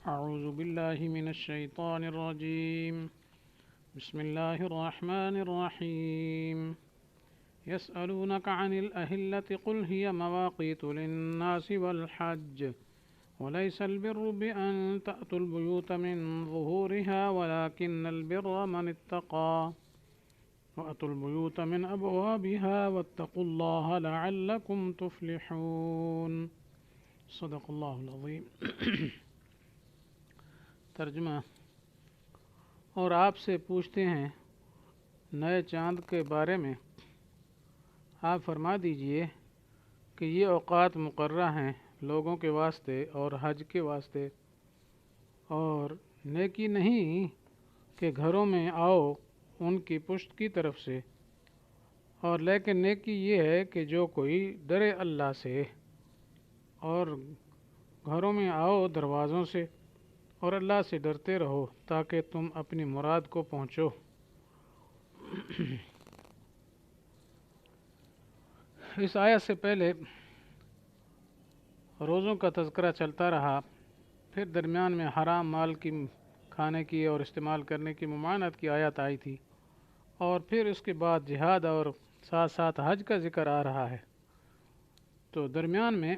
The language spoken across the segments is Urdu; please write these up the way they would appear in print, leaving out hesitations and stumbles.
أعوذ بالله من الشيطان الرجيم. بسم الله الرحمن الرحيم. يسألونك عن الأهلة قل هي مواقيت للناس والحج وليس البر بأن تأتوا البيوت من ظهورها ولكن البر من اتقى وأتوا البيوت من أبوابها واتقوا الله لعلكم تفلحون. صدق اللہ العظیم. ترجمہ: اور آپ سے پوچھتے ہیں نئے چاند کے بارے میں، آپ فرما دیجئے کہ یہ اوقات مقررہ ہیں لوگوں کے واسطے اور حج کے واسطے، اور نیکی نہیں کہ گھروں میں آؤ ان کی پشت کی طرف سے، اور لیکن نیکی یہ ہے کہ جو کوئی ڈرے اللہ سے، اور گھروں میں آؤ دروازوں سے، اور اللہ سے ڈرتے رہو تاکہ تم اپنی مراد کو پہنچو. اس آیت سے پہلے روزوں کا تذکرہ چلتا رہا، پھر درمیان میں حرام مال کی کھانے کی اور استعمال کرنے کی ممانعت کی آیت آئی تھی، اور پھر اس کے بعد جہاد اور ساتھ ساتھ حج کا ذکر آ رہا ہے. تو درمیان میں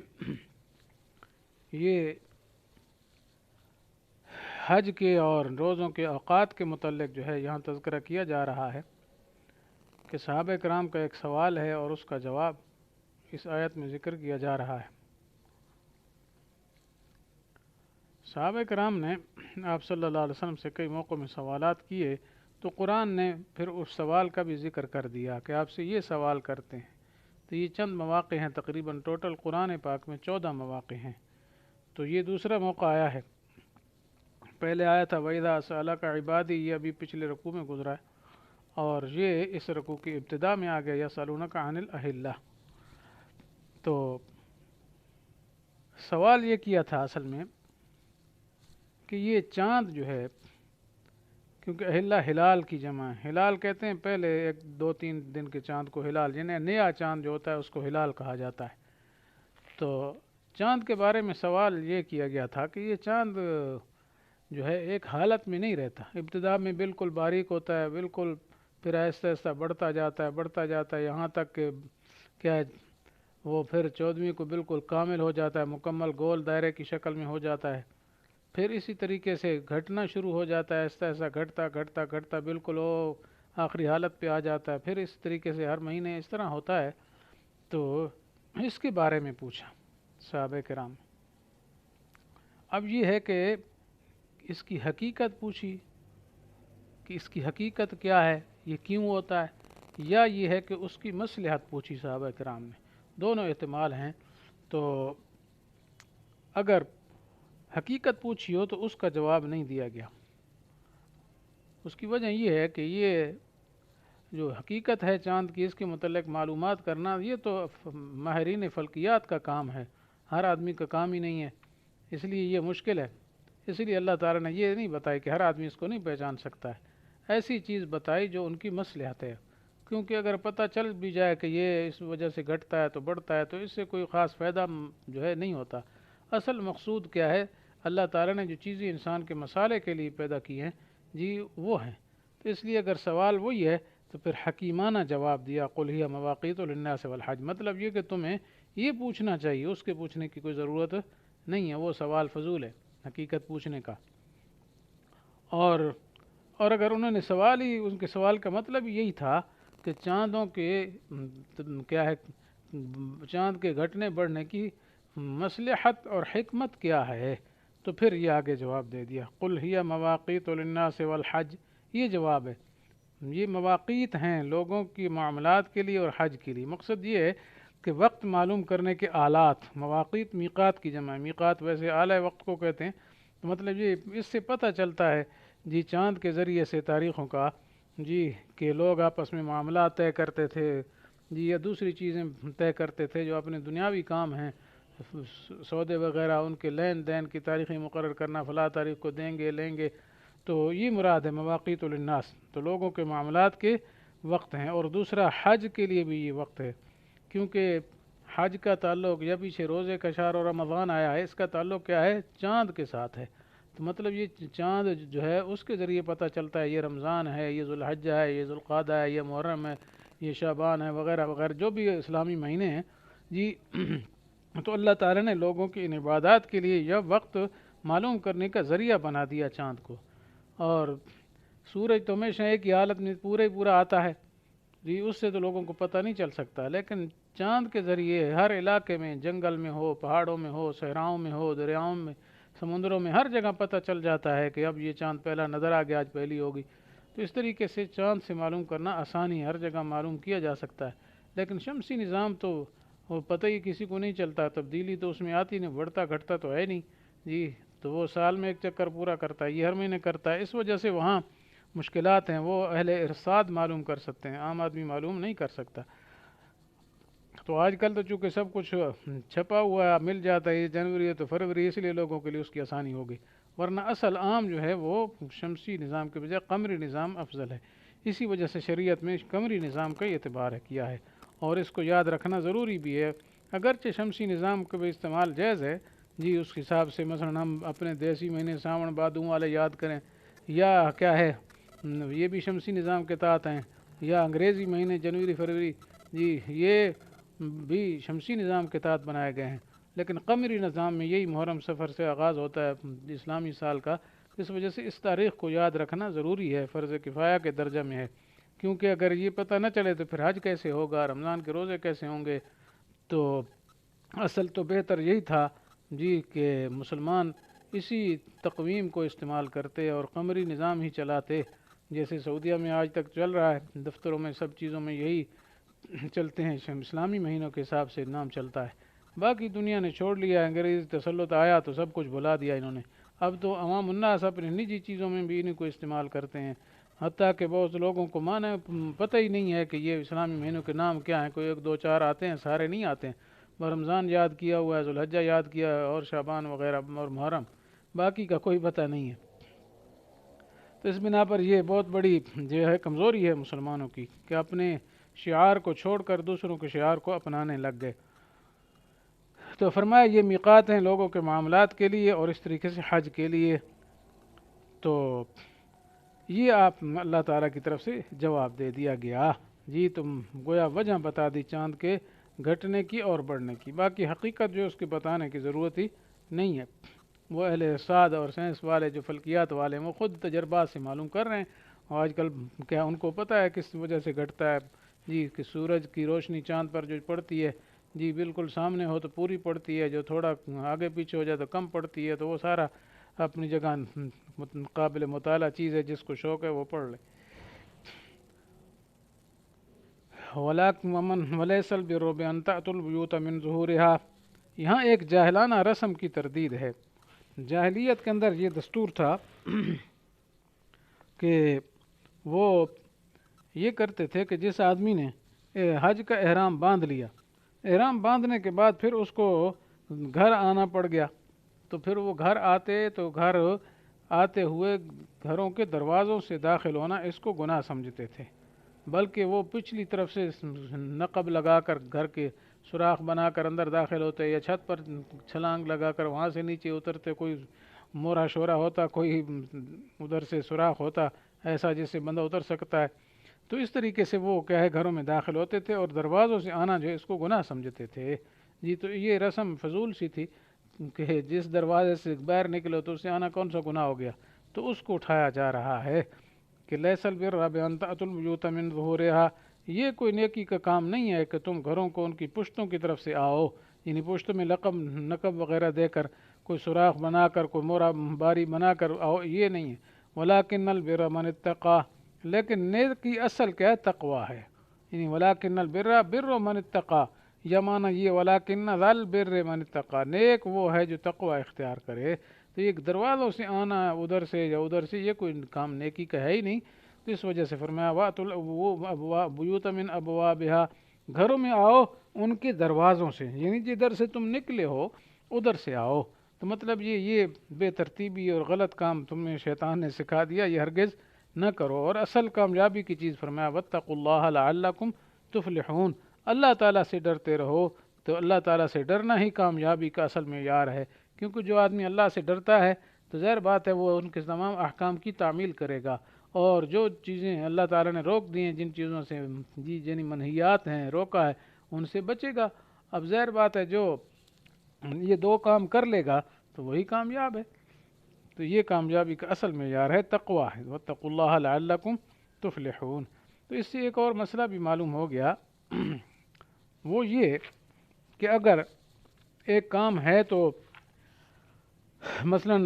یہ حج کے اور روزوں کے اوقات کے متعلق جو ہے یہاں تذکرہ کیا جا رہا ہے کہ صحابہ کرام کا ایک سوال ہے اور اس کا جواب اس آیت میں ذکر کیا جا رہا ہے. صحابہ کرام نے آپ صلی اللہ علیہ وسلم سے کئی موقعوں میں سوالات کیے، تو قرآن نے پھر اس سوال کا بھی ذکر کر دیا کہ آپ سے یہ سوال کرتے ہیں. تو یہ چند مواقع ہیں، تقریباً ٹوٹل قرآن پاک میں 14 مواقع ہیں. تو یہ دوسرا موقع آیا ہے. پہلے آیا تھا وَإِذَا سَأَلَكَ عِبَادِي، یہ ابھی پچھلے رکوع میں گزرا ہے، اور یہ اس رکوع کی ابتدا میں آ گیا يَسْأَلُونَكَ عَنِ الْأَهِلَّةِ. تو سوال یہ کیا تھا اصل میں کہ یہ چاند جو ہے، کیونکہ اہلہ ہلال کی جمع ہے، ہلال کہتے ہیں پہلے 1-2-3 دن کے چاند کو ہلال، یعنی نیا چاند جو ہوتا ہے اس کو ہلال کہا جاتا ہے. تو چاند کے بارے میں سوال یہ کیا گیا تھا کہ یہ چاند جو ہے ایک حالت میں نہیں رہتا، ابتدا میں بالکل باریک ہوتا ہے، بالکل پھر آہستہ آہستہ بڑھتا جاتا ہے یہاں تک کہ کیا ہے وہ پھر 14ویں کو بالکل کامل ہو جاتا ہے، مکمل گول دائرے کی شکل میں ہو جاتا ہے. پھر اسی طریقے سے گھٹنا شروع ہو جاتا ہے، آہستہ آہستہ گھٹتا بالکل وہ آخری حالت پہ آ جاتا ہے. پھر اس طریقے سے ہر مہینے اس طرح ہوتا ہے. تو اس کے بارے میں پوچھا صحابہ کرام. اب یہ ہے کہ اس کی حقیقت پوچھی کہ اس کی حقیقت کیا ہے، یہ کیوں ہوتا ہے، یا یہ ہے کہ اس کی مصلحت پوچھی صحابہ کرام نے. دونوں احتمال ہیں. تو اگر حقیقت پوچھی ہو تو اس کا جواب نہیں دیا گیا. اس کی وجہ یہ ہے کہ یہ جو حقیقت ہے چاند کی، اس کے متعلق معلومات کرنا، یہ تو ماہرین فلکیات کا کام ہے، ہر آدمی کا کام ہی نہیں ہے، اس لیے یہ مشکل ہے. اس لیے اللہ تعالیٰ نے یہ نہیں بتایا کہ ہر آدمی اس کو نہیں پہچان سکتا ہے، ایسی چیز بتائی جو ان کی مصلحت ہے. کیونکہ اگر پتہ چل بھی جائے کہ یہ اس وجہ سے گھٹتا ہے تو بڑھتا ہے، تو اس سے کوئی خاص فائدہ جو ہے نہیں ہوتا. اصل مقصود کیا ہے، اللہ تعالیٰ نے جو چیزیں انسان کے مصالحے کے لیے پیدا کی ہیں جی وہ ہیں. تو اس لیے اگر سوال وہی ہے تو پھر حکیمانہ جواب دیا قُلْ هِيَ مَوَاقِيتُ لِلنَّاسِ وَالْحَجِّ. مطلب یہ کہ تمہیں یہ پوچھنا چاہیے، اس کے پوچھنے کی کوئی ضرورت نہیں ہے، وہ سوال فضول ہے حقیقت پوچھنے کا. اور اگر انہوں نے سوال ہی، ان کے سوال کا مطلب یہی تھا کہ چاندوں کے کیا ہے، چاند کے گھٹنے بڑھنے کی مصلحت اور حکمت کیا ہے، تو پھر یہ آگے جواب دے دیا قُلْ هِيَ مَوَاقِيتُ لِلنَّاسِ وَالْحَجِّ. یہ جواب ہے، یہ مواقیت ہیں لوگوں کی معاملات کے لیے اور حج کے لیے. مقصد یہ ہے کہ وقت معلوم کرنے کے آلات. مواقیت میقات کی جمع ہے، میقات ویسے اعلی وقت کو کہتے ہیں. تو مطلب یہ اس سے پتہ چلتا ہے جی چاند کے ذریعے سے تاریخوں کا جی کہ لوگ آپس میں معاملات طے کرتے تھے جی، یا دوسری چیزیں طے کرتے تھے جو اپنے دنیاوی کام ہیں، سودے وغیرہ، ان کے لین دین کی تاریخیں مقرر کرنا، فلاں تاریخ کو دیں گے لیں گے. تو یہ مراد ہے مواقیت للناس، تو لوگوں کے معاملات کے وقت ہیں. اور دوسرا حج کے لیے بھی یہ وقت ہے، کیونکہ حج کا تعلق یا پیچھے روزے کا شہر اور رمضان آیا ہے، اس کا تعلق کیا ہے، چاند کے ساتھ ہے. تو مطلب یہ چاند جو ہے اس کے ذریعے پتہ چلتا ہے یہ رمضان ہے، یہ ذوالحجہ ہے، یہ ذوالقعدہ ہے، یہ محرم ہے، یہ شعبان ہے، وغیرہ وغیرہ جو بھی اسلامی مہینے ہیں جی۔ تو اللہ تعالیٰ نے لوگوں کی ان عبادات کے لیے یہ وقت معلوم کرنے کا ذریعہ بنا دیا چاند کو۔ اور سورج تو ہمیشہ ایک ہی حالت میں پورا آتا ہے جی، اس سے تو لوگوں کو پتہ نہیں چل سکتا، لیکن چاند کے ذریعے ہر علاقے میں، جنگل میں ہو، پہاڑوں میں ہو، صحراؤں میں ہو، دریاؤں میں، سمندروں میں، ہر جگہ پتہ چل جاتا ہے کہ اب یہ چاند پہلا نظر آ گیا، آج پہلی ہوگی۔ تو اس طریقے سے چاند سے معلوم کرنا آسانی ہے، ہر جگہ معلوم کیا جا سکتا ہے۔ لیکن شمسی نظام تو وہ پتہ ہی کسی کو نہیں چلتا، تبدیلی تو اس میں آتی نہیں، بڑھتا گھٹتا تو ہے نہیں جی۔ تو وہ سال میں ایک چکر پورا کرتا ہے، یہ ہر مہینے کرتا ہے، اس وجہ سے وہاں مشکلات ہیں، وہ اہل ارصاد معلوم کر سکتے ہیں، عام آدمی معلوم نہیں کر سکتا۔ تو آج کل تو چونکہ سب کچھ چھپا ہوا ہے، مل جاتا ہے، یہ جنوری ہے تو فروری، اس لیے لوگوں کے لیے اس کی آسانی ہو گئی، ورنہ اصل عام جو ہے وہ شمسی نظام کے بجائے قمری نظام افضل ہے۔ اسی وجہ سے شریعت میں قمری نظام کا اعتبار کیا ہے، اور اس کو یاد رکھنا ضروری بھی ہے۔ اگرچہ شمسی نظام کا بھی استعمال جائز ہے جی، اس حساب سے مثلا ہم اپنے دیسی مہینے ساون بھادوں والے یاد کریں، یا کیا ہے یہ بھی شمسی نظام کے تحت ہیں، یا انگریزی مہینے جنوری فروری جی، یہ بھی شمسی نظام کے تحت بنائے گئے ہیں۔ لیکن قمری نظام میں یہی محرم سفر سے آغاز ہوتا ہے اسلامی سال کا، اس وجہ سے اس تاریخ کو یاد رکھنا ضروری ہے، فرض کفایہ کے درجہ میں ہے، کیونکہ اگر یہ پتہ نہ چلے تو پھر حج کیسے ہوگا، رمضان کے روزے کیسے ہوں گے۔ تو اصل تو بہتر یہی تھا جی کہ مسلمان اسی تقویم کو استعمال کرتے اور قمری نظام ہی چلاتے، جیسے سعودیہ میں آج تک چل رہا ہے، دفتروں میں سب چیزوں میں یہی چلتے ہیں، اسلامی مہینوں کے حساب سے نام چلتا ہے۔ باقی دنیا نے چھوڑ لیا، انگریزی تسلط آیا تو سب کچھ بھلا دیا انہوں نے، اب تو عوام الناس اپنے نجی چیزوں میں بھی انہیں کو استعمال کرتے ہیں، حتیٰ کہ بہت لوگوں کو پتہ ہی نہیں ہے کہ یہ اسلامی مہینوں کے نام کیا ہیں، کوئی ایک دو چار آتے ہیں، سارے نہیں آتے ہیں، رمضان یاد کیا ہوا ہے، ذوالحجہ یاد کیا ہے، اور شعبان وغیرہ اور محرم، باقی کا کوئی پتہ نہیں ہے۔ تو اس بنا پر یہ بہت بڑی جو ہے کمزوری ہے مسلمانوں کی کہ اپنے شعار کو چھوڑ کر دوسروں کے شعار کو اپنانے لگ گئے۔ تو فرمایا یہ میقات ہیں لوگوں کے معاملات کے لیے، اور اس طریقے سے حج کے لیے۔ تو یہ آپ اللہ تعالیٰ کی طرف سے جواب دے دیا گیا جی، تم گویا وجہ بتا دی چاند کے گھٹنے کی اور بڑھنے کی، باقی حقیقت جو اس کے بتانے کی ضرورت ہی نہیں ہے۔ وہ اہل ارصاد اور سائنس والے جو فلکیات والے ہیں وہ خود تجربات سے معلوم کر رہے ہیں، اور آج کل کیا ان کو پتہ ہے کس وجہ سے گھٹتا ہے جی، کہ سورج کی روشنی چاند پر جو پڑتی ہے جی، بالکل سامنے ہو تو پوری پڑتی ہے، جو تھوڑا آگے پیچھے ہو جائے تو کم پڑتی ہے، تو وہ سارا اپنی جگہ قابل مطالعہ چیز ہے، جس کو شوق ہے وہ پڑھ لے۔ وَلَيْسَ الْبِرُّ بِأَن تَأْتُوا الْبُيُوتَ مِنْ ظُهُورِهَا، یہاں ایک جاہلانہ رسم کی تردید ہے۔ جاہلیت کے اندر یہ دستور تھا کہ وہ یہ کرتے تھے کہ جس آدمی نے حج کا احرام باندھ لیا، احرام باندھنے کے بعد پھر اس کو گھر آنا پڑ گیا، تو پھر وہ گھر آتے ہوئے گھروں کے دروازوں سے داخل ہونا اس کو گناہ سمجھتے تھے، بلکہ وہ پچھلی طرف سے نقب لگا کر گھر کے سوراخ بنا کر اندر داخل ہوتے، یا چھت پر چھلانگ لگا کر وہاں سے نیچے اترتے، کوئی مورا شورا ہوتا، کوئی ادھر سے سوراخ ہوتا ایسا جس سے بندہ اتر سکتا ہے، تو اس طریقے سے وہ کیا ہے گھروں میں داخل ہوتے تھے، اور دروازوں سے آنا جو ہے اس کو گناہ سمجھتے تھے جی۔ تو یہ رسم فضول سی تھی کہ جس دروازے سے باہر نکلو تو اس سے آنا کون سا گناہ ہو گیا، تو اس کو اٹھایا جا رہا ہے کہ لیس البر بأن تأتوا البیوت من ظہورها، یہ کوئی نیکی کا کام نہیں ہے کہ تم گھروں کو ان کی پشتوں کی طرف سے آؤ، یعنی پشتوں میں نقب وغیرہ دے کر، کوئی سوراخ بنا کر، کوئی مورا باری بنا کر آؤ، یہ نہیں ہے۔ ولکن البر من اتقى، لیکن نیکی اصل کیا ہے؟ تقوی ہے، یعنی ولکن البر بر من اتقى، یا معنی یہ ولکن ذل بر من اتقى، نیک وہ ہے جو تقوی اختیار کرے۔ تو یہ دروازوں سے آنا ادھر سے یا ادھر سے یہ کوئی کام نیکی کا ہے ہی نہیں، تو اس وجہ سے فرمایا وَأْتُوا الْبُيُوتَ مِنْ أَبْوَابِهَا، گھروں میں آؤ ان کے دروازوں سے، یعنی جدھر سے تم نکلے ہو ادھر سے آؤ۔ تو مطلب یہ بے ترتیبی اور غلط کام تمہیں شیطان نے سکھا دیا، یہ ہرگز نہ کرو، اور اصل کامیابی کی چیز فرمایا وَاتَّقُوا اللَّهَ لَعَلَّكُمْ تُفْلِحُونَ، اللہ تعالیٰ سے ڈرتے رہو، تو اللہ تعالیٰ سے ڈرنا ہی کامیابی کا اصل معیار ہے، کیونکہ جو آدمی اللہ سے ڈرتا ہے تو ظاہر بات ہے وہ ان کے تمام احکام کی تعمیل کرے گا، اور جو چیزیں اللہ تعالیٰ نے روک دی ہیں، جن چیزوں سے جی یعنی منہیات ہیں، روکا ہے، ان سے بچے گا۔ اب ظاہر بات ہے جو یہ دو کام کر لے گا تو وہی کامیاب ہے۔ تو یہ کامیابی کا اصل معیار ہے تقوی ہے، واتقوا اللہ لعلکم تفلحون۔ تو اس سے ایک اور مسئلہ بھی معلوم ہو گیا، وہ یہ کہ اگر ایک کام ہے تو مثلا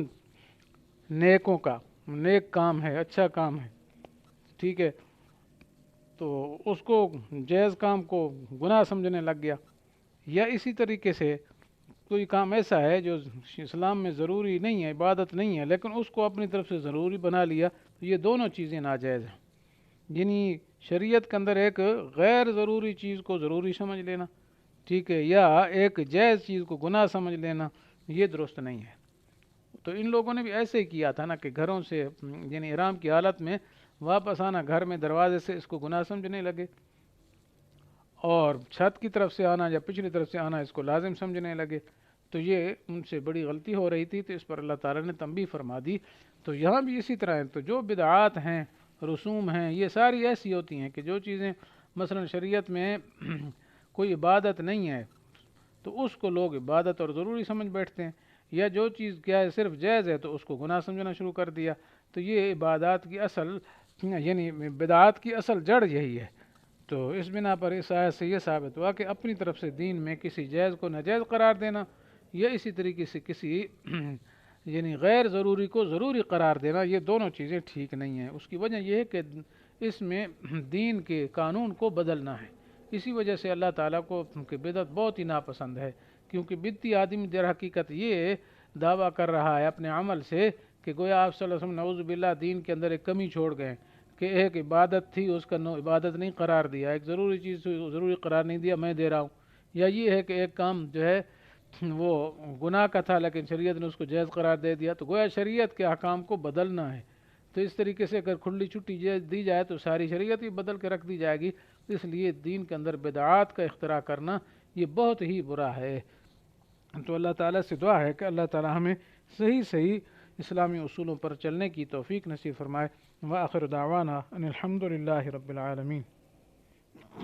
نیکوں کا نیک کام ہے، اچھا کام ہے، ٹھیک ہے، تو اس کو جائز کام کو گناہ سمجھنے لگ گیا، یا اسی طریقے سے کوئی کام ایسا ہے جو اسلام میں ضروری نہیں ہے، عبادت نہیں ہے، لیکن اس کو اپنی طرف سے ضروری بنا لیا، تو یہ دونوں چیزیں ناجائز ہیں۔ یعنی شریعت کے اندر ایک غیر ضروری چیز کو ضروری سمجھ لینا، ٹھیک ہے، یا ایک جائز چیز کو گناہ سمجھ لینا، یہ درست نہیں ہے۔ تو ان لوگوں نے بھی ایسے ہی کیا تھا نا کہ گھروں سے یعنی احرام کی حالت میں واپس آنا، گھر میں دروازے سے اس کو گناہ سمجھنے لگے، اور چھت کی طرف سے آنا یا پچھلی طرف سے آنا اس کو لازم سمجھنے لگے۔ تو یہ ان سے بڑی غلطی ہو رہی تھی، تو اس پر اللہ تعالیٰ نے تنبیہ فرما دی۔ تو یہاں بھی اسی طرح ہے، تو جو بدعات ہیں، رسوم ہیں، یہ ساری ایسی ہوتی ہیں کہ جو چیزیں مثلا شریعت میں کوئی عبادت نہیں ہے تو اس کو لوگ عبادت اور ضروری سمجھ بیٹھتے ہیں، یا جو چیز کیا ہے صرف جائز ہے تو اس کو گناہ سمجھنا شروع کر دیا۔ تو یہ عبادات کی اصل یعنی بدعات کی اصل جڑ یہی ہے۔ تو اس بنا پر اس آیت سے یہ ثابت ہوا کہ اپنی طرف سے دین میں کسی جائز کو ناجائز قرار دینا، یا اسی طریقے سے کسی یعنی غیر ضروری کو ضروری قرار دینا، یہ دونوں چیزیں ٹھیک نہیں ہیں۔ اس کی وجہ یہ ہے کہ اس میں دین کے قانون کو بدلنا ہے۔ اسی وجہ سے اللہ تعالیٰ کو کہ بدعت بہت ہی ناپسند ہے، کیونکہ بدعتی آدمی در حقیقت یہ دعویٰ کر رہا ہے اپنے عمل سے کہ گویا آپ صلی اللہ علیہ وسلم نعوذ باللہ دین کے اندر ایک کمی چھوڑ گئے کہ ایک عبادت تھی اس کا عبادت نہیں قرار دیا، ایک ضروری چیز ضروری قرار نہیں دیا، میں دے رہا ہوں۔ یا یہ ہے کہ ایک کام جو ہے وہ گناہ کا تھا لیکن شریعت نے اس کو جائز قرار دے دیا، تو گویا شریعت کے احکام کو بدلنا ہے۔ تو اس طریقے سے اگر کھلی چھٹی دی جائے تو ساری شریعت ہی بدل کے رکھ دی جائے گی۔ اس لیے دین کے اندر بدعات کا اختراع کرنا یہ بہت ہی برا ہے۔ تو اللہ تعالیٰ سے دعا ہے کہ اللہ تعالیٰ ہمیں صحیح اسلامی اصولوں پر چلنے کی توفیق نصیب فرمائے۔ وآخر دعوانا ان الحمد للہ رب العالمین۔